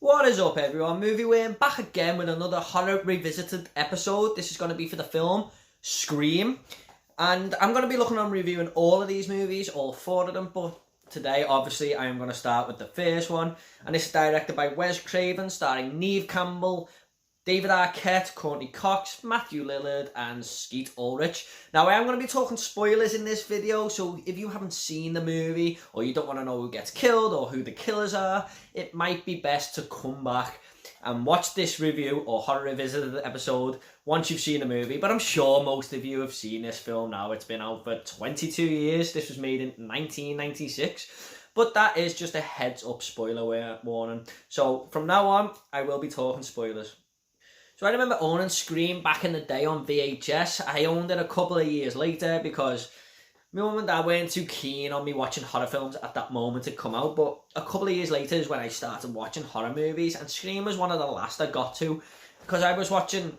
What is up, everyone? Movie Wayne back again with another horror revisited episode. This is going to be for the film Scream, and I'm going to be looking on reviewing all of these movies, all four of them, but today obviously I am going to start with the first one, and it's directed by Wes Craven, starring Neve Campbell, David Arquette, Courtney Cox, Matthew Lillard and Skeet Ulrich. Now I am going to be talking spoilers in this video, so if you haven't seen the movie or you don't want to know who gets killed or who the killers are, it might be best to come back and watch this review or horror revisited episode once you've seen the movie. But I'm sure most of you have seen this film now. It's been out for 22 years. This was made in 1996. But that is just a heads up spoiler warning. So from now on, I will be talking spoilers. So I remember owning Scream back in the day on VHS. I owned it a couple of years later because my mum and dad weren't too keen on me watching horror films at that moment it come out. But a couple of years later is when I started watching horror movies, and Scream was one of the last I got to because I was watching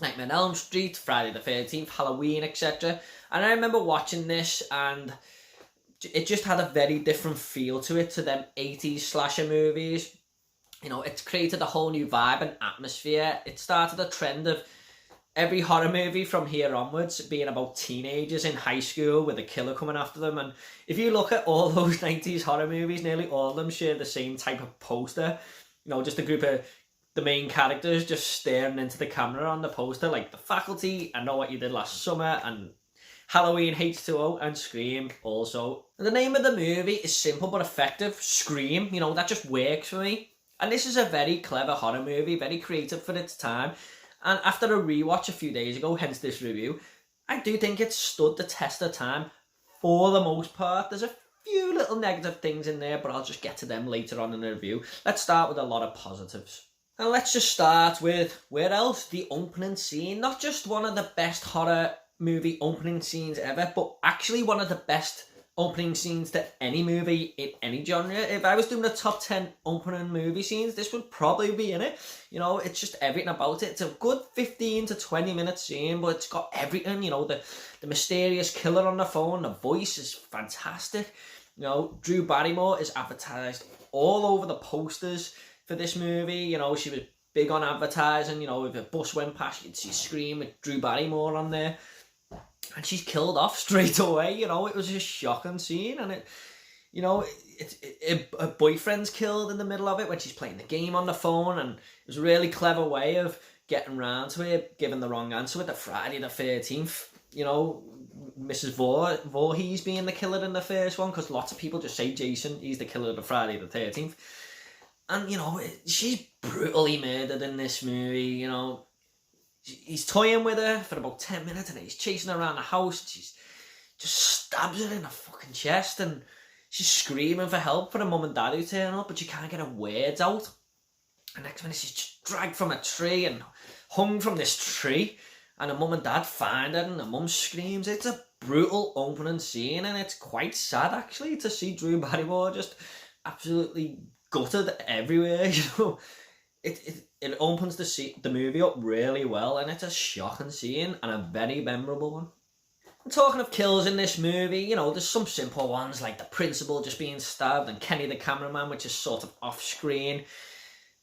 Nightmare on Elm Street, Friday the 13th, Halloween, etc. And I remember watching this and it just had a very different feel to it to them 80s slasher movies. You know, it's created a whole new vibe and atmosphere. It started a trend of every horror movie from here onwards being about teenagers in high school with a killer coming after them. And if you look at all those 90s horror movies, nearly all of them share the same type of poster. You know, just a group of the main characters just staring into the camera on the poster, like The Faculty, I Know What You Did Last Summer, and Halloween H2O, and Scream also. And the name of the movie is simple but effective, Scream. You know, that just works for me. And this is a very clever horror movie, very creative for its time. And after a rewatch a few days ago, hence this review, I do think it stood the test of time for the most part. There's a few little negative things in there, but I'll just get to them later on in the review. Let's start with a lot of positives. And let's just start with, where else? The opening scene. Not just one of the best horror movie opening scenes ever, but actually one of the best opening scenes to any movie in any genre. If I was doing the top 10 opening movie scenes, this would probably be in it. You know, it's just everything about it. It's a good 15 to 20 minute scene, but it's got everything. You know, the mysterious killer on the phone, the voice is fantastic. You know, Drew Barrymore is advertised all over the posters for this movie. You know, she was big on advertising. You know, if a bus went past, you'd see Scream with Drew Barrymore on there. And she's killed off straight away. You know, it was a shocking scene, and her boyfriend's killed in the middle of it when she's playing the game on the phone, and it was a really clever way of getting round to it, giving the wrong answer with the Friday the 13th. You know, Mrs. Voorhees being the killer in the first one, because lots of people just say Jason, he's the killer of the Friday the 13th. And, you know, she's brutally murdered in this movie. You know, he's toying with her for about 10 minutes and he's chasing her around the house. She just stabs her in the fucking chest and she's screaming for help for her mum and dad who turn up, but she can't get her words out. And next minute she's just dragged from a tree and hung from this tree, and her mum and dad find her and her mum screams. It's a brutal opening scene, and it's quite sad actually to see Drew Barrymore just absolutely gutted everywhere. You know, it opens the movie up really well, and it's a shocking scene and a very memorable one. And talking of kills in this movie, you know, there's some simple ones like the principal just being stabbed and Kenny the cameraman, which is sort of off screen.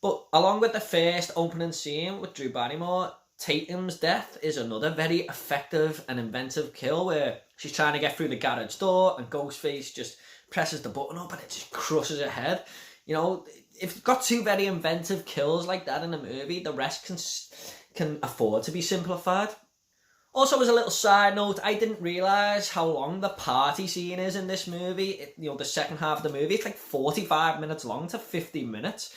But along with the first opening scene with Drew Barrymore, Tatum's death is another very effective and inventive kill where she's trying to get through the garage door and Ghostface just presses the button up and it just crushes her head. You know, if you've got two very inventive kills like that in a movie, the rest can afford to be simplified. Also, as a little side note, I didn't realise how long the party scene is in this movie. The second half of the movie, it's like 45 minutes long to 50 minutes.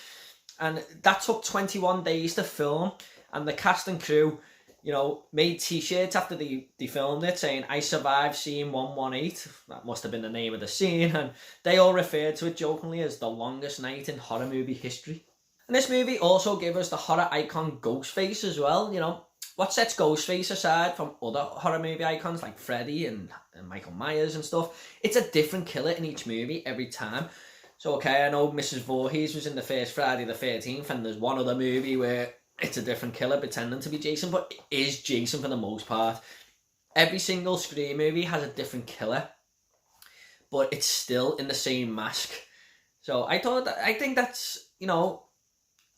And that took 21 days to film. And the cast and crew, you know, made t-shirts after they filmed it saying, "I survived scene 118. That must have been the name of the scene. And they all referred to it jokingly as the longest night in horror movie history. And this movie also gave us the horror icon Ghostface as well. You know, what sets Ghostface aside from other horror movie icons like Freddy and Michael Myers and stuff, it's a different killer in each movie every time. So, okay, I know Mrs. Voorhees was in the first Friday the 13th, and there's one other movie where it's a different killer pretending to be Jason, but it is Jason for the most part. Every single Scream movie has a different killer, but it's still in the same mask. So I think that's, you know,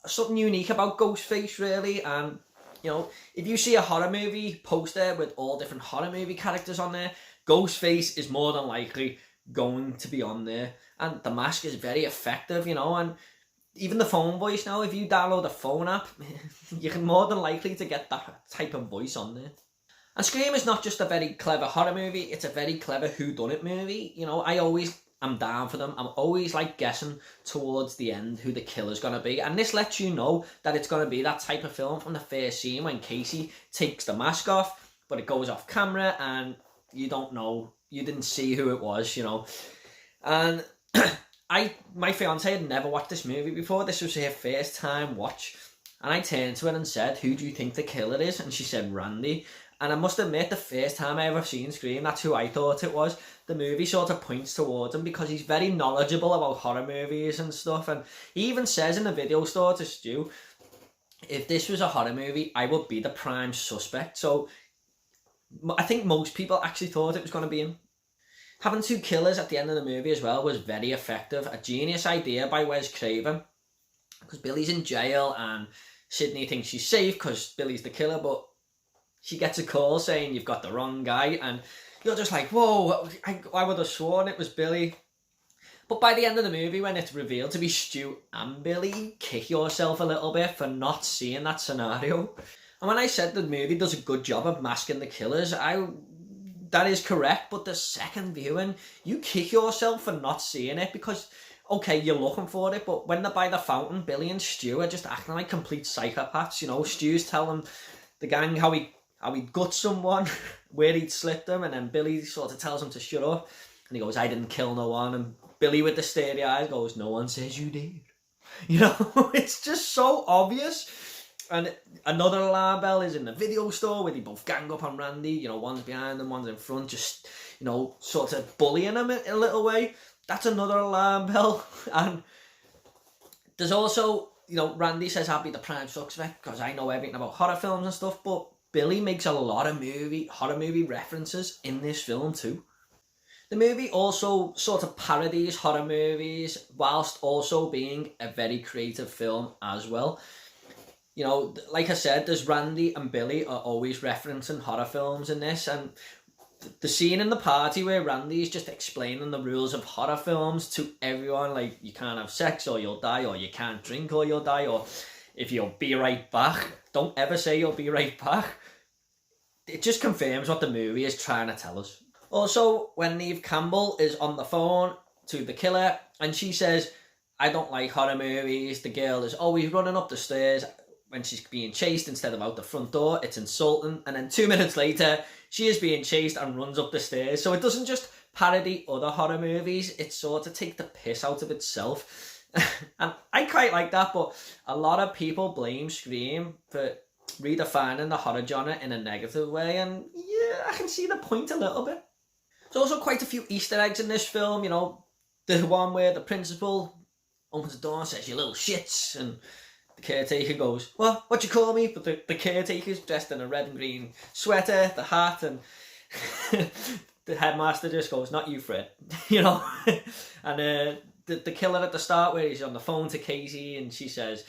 something unique about Ghostface, really. And you know, if you see a horror movie poster with all different horror movie characters on there, Ghostface is more than likely going to be on there. And the mask is very effective, you know, and even the phone voice now, if you download a phone app, you can more than likely to get that type of voice on there. And Scream is not just a very clever horror movie, it's a very clever whodunit movie. You know, I always am down for them. I'm always like guessing towards the end who the killer's going to be. And this lets you know that it's going to be that type of film from the first scene when Casey takes the mask off, but it goes off camera and you don't know, you didn't see who it was, you know. And my fiance had never watched this movie before. This was her first time watch. And I turned to her and said, "Who do you think the killer is?" And she said, "Randy." And I must admit, the first time I ever seen Scream, that's who I thought it was. The movie sort of points towards him because he's very knowledgeable about horror movies and stuff. And he even says in the video store to Stu, if this was a horror movie, I would be the prime suspect. So I think most people actually thought it was going to be him. Having two killers at the end of the movie as well was very effective. A genius idea by Wes Craven. Because Billy's in jail and Sydney thinks she's safe because Billy's the killer, but she gets a call saying you've got the wrong guy, and you're just like, whoa, I would have sworn it was Billy. But by the end of the movie, when it's revealed to be Stu and Billy, you kick yourself a little bit for not seeing that scenario. And when I said the movie does a good job of masking the killers, that is correct, but the second viewing, you kick yourself for not seeing it because, okay, you're looking for it, but when they're by the fountain, Billy and Stu are just acting like complete psychopaths, you know. Stu's telling the gang how he'd gut someone, where he'd slit them, and then Billy sort of tells him to shut up, and he goes, "I didn't kill no one," and Billy with the starey eyes goes, "No one says you did." You know, it's just so obvious. And another alarm bell is in the video store where they both gang up on Randy, you know, one's behind them, one's in front, just, you know, sort of bullying him in a little way. That's another alarm bell. And there's also, you know, Randy says I'll be the prime suspect because I know everything about horror films and stuff, but Billy makes a lot of horror movie references in this film too. The movie also sort of parodies horror movies whilst also being a very creative film as well. You know, like I said, there's Randy and Billy are always referencing horror films in this, and the scene in the party where Randy's just explaining the rules of horror films to everyone, like you can't have sex or you'll die, or you can't drink or you'll die, or if you'll be right back, don't ever say you'll be right back. It just confirms what the movie is trying to tell us. Also, when Neve Campbell is on the phone to the killer and she says, "I don't like horror movies, the girl is always running up the stairs when she's being chased instead of out the front door, it's insulting," and then 2 minutes later she is being chased and runs up the stairs. So it doesn't just parody other horror movies, it sort of takes the piss out of itself. And I quite like that, but a lot of people blame Scream for redefining the horror genre in a negative way, and yeah, I can see the point a little bit. There's also quite a few Easter eggs in this film, you know, the one where the principal opens the door and says, "You little shits," and the caretaker goes, "What you call me?" But the caretaker's dressed in a red and green sweater, the hat, and the headmaster just goes, "Not you, Fred," you know. And the killer at the start where he's on the phone to Casey and she says,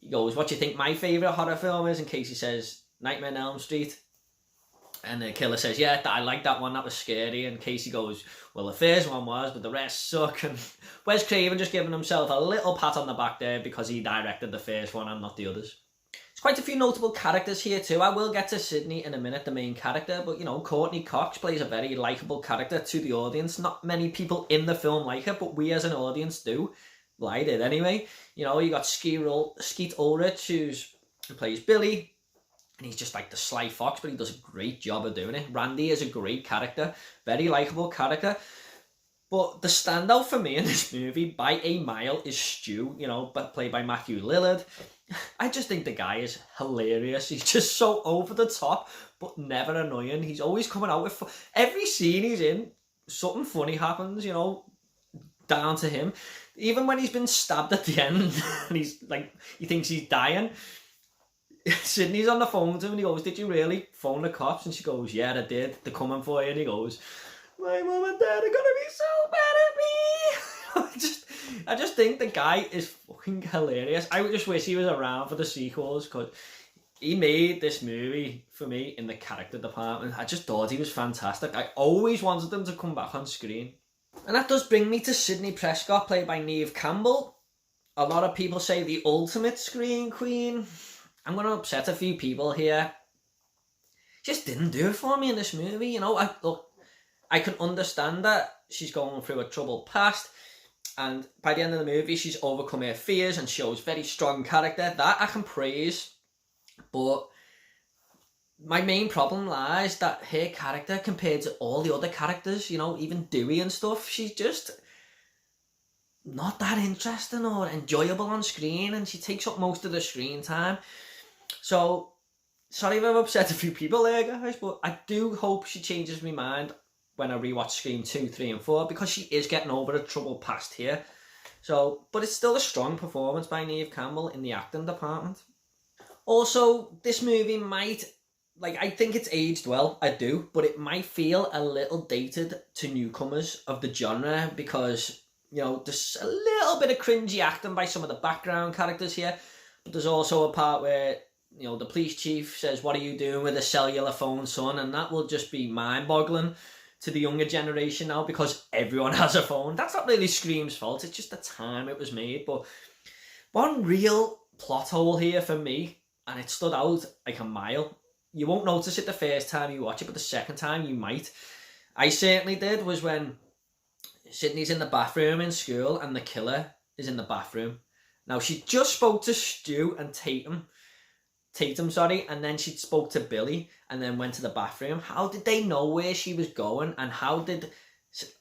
he goes, "What do you think my favourite horror film is?" And Casey says, "Nightmare on Elm Street." And the killer says, "Yeah, I like that one, that was scary." And Casey goes, "Well, the first one was, but the rest suck." And Wes Craven just giving himself a little pat on the back there because he directed the first one and not the others. There's quite a few notable characters here too. I will get to Sydney in a minute, the main character, but you know, Courtney Cox plays a very likeable character to the audience. Not many people in the film like her, but we as an audience do. Well, I did anyway. You know, you got Skeet Ulrich, who plays Billy, and he's just like the sly fox, but he does a great job of doing it. Randy is a great character, very likeable character. But the standout for me in this movie, by a mile, is Stu, you know, played by Matthew Lillard. I just think the guy is hilarious. He's just so over the top, but never annoying. He's always coming out with... Every scene he's in, something funny happens, you know, down to him. Even when he's been stabbed at the end, and he's like, he thinks he's dying, Sydney's on the phone to him and he goes, "Did you really phone the cops?" And she goes, "Yeah, I did. They're coming for you." And he goes, "My mum and dad are gonna be so mad at me." I just think the guy is fucking hilarious. I just wish he was around for the sequels, because he made this movie for me in the character department. I just thought he was fantastic. I always wanted him to come back on screen. And that does bring me to Sidney Prescott, played by Neve Campbell. A lot of people say the ultimate scream queen. I'm going to upset a few people here. Just didn't do it for me in this movie. You know, I can understand that she's going through a troubled past, and by the end of the movie she's overcome her fears and shows very strong character. That I can praise. But my main problem lies that her character, compared to all the other characters, you know, even Dewey and stuff, she's just not that interesting or enjoyable on screen, and she takes up most of the screen time. So, sorry if I've upset a few people there, guys, but I do hope she changes my mind when I rewatch Scream 2, 3 and 4, because she is getting over a troubled past here. So, but it's still a strong performance by Neve Campbell in the acting department. Also, this movie might, like, I think it's aged well, I do, but it might feel a little dated to newcomers of the genre, because, you know, there's a little bit of cringy acting by some of the background characters here, but there's also a part where, you know, the police chief says, "What are you doing with a cellular phone, son?" And that will just be mind-boggling to the younger generation now, because everyone has a phone. That's not really Scream's fault, it's just the time it was made. But one real plot hole here for me, and it stood out like a mile. You won't notice it the first time you watch it, but the second time you might. I certainly did, was when Sydney's in the bathroom in school and the killer is in the bathroom. Now, she just spoke to Stu and Tatum, and then she spoke to Billy and then went to the bathroom. How did they know where she was going? And how did,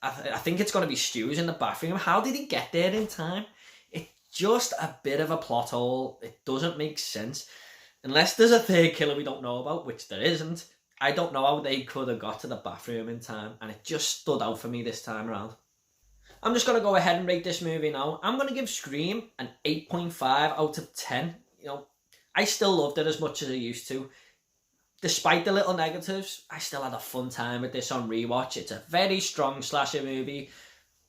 I think it's going to be Stu's in the bathroom. How did he get there in time? It's just a bit of a plot hole. It doesn't make sense. Unless there's a third killer we don't know about, which there isn't. I don't know how they could have got to the bathroom in time. And it just stood out for me this time around. I'm just going to go ahead and rate this movie now. I'm going to give Scream an 8.5 out of 10. You know, I still loved it as much as I used to. Despite the little negatives, I still had a fun time with this on rewatch. It's a very strong slasher movie.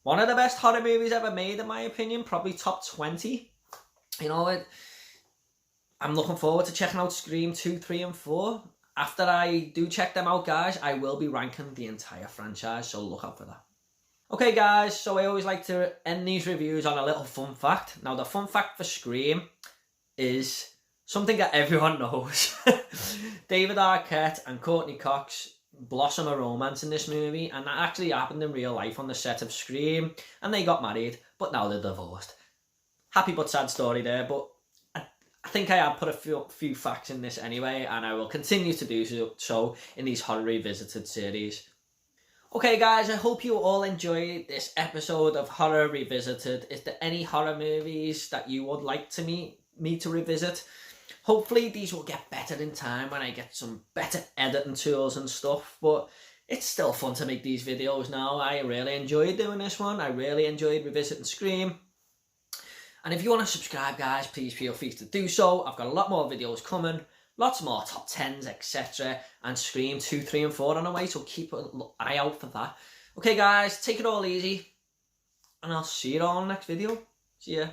One of the best horror movies ever made, in my opinion. Probably top 20. You know, I'm looking forward to checking out Scream 2, 3 and 4. After I do check them out, guys, I will be ranking the entire franchise, so look out for that. Okay, guys, so I always like to end these reviews on a little fun fact. Now, the fun fact for Scream is something that everyone knows. David Arquette and Courtney Cox blossom a romance in this movie, and that actually happened in real life on the set of Scream, and they got married, but now they're divorced. Happy but sad story there, but I think I have put a few facts in this anyway, and I will continue to do so in these Horror Revisited series. Okay, guys, I hope you all enjoyed this episode of Horror Revisited. Is there any horror movies that you would like to me to revisit? Hopefully these will get better in time when I get some better editing tools and stuff, but it's still fun to make these videos now. I really enjoyed doing this one. I really enjoyed revisiting Scream. And if you want to subscribe, guys, please feel free to do so. I've got a lot more videos coming, lots more top 10s, etc. And Scream 2, 3 and 4 on the way, so keep an eye out for that. Okay, guys, take it all easy, and I'll see you all in the next video. See ya.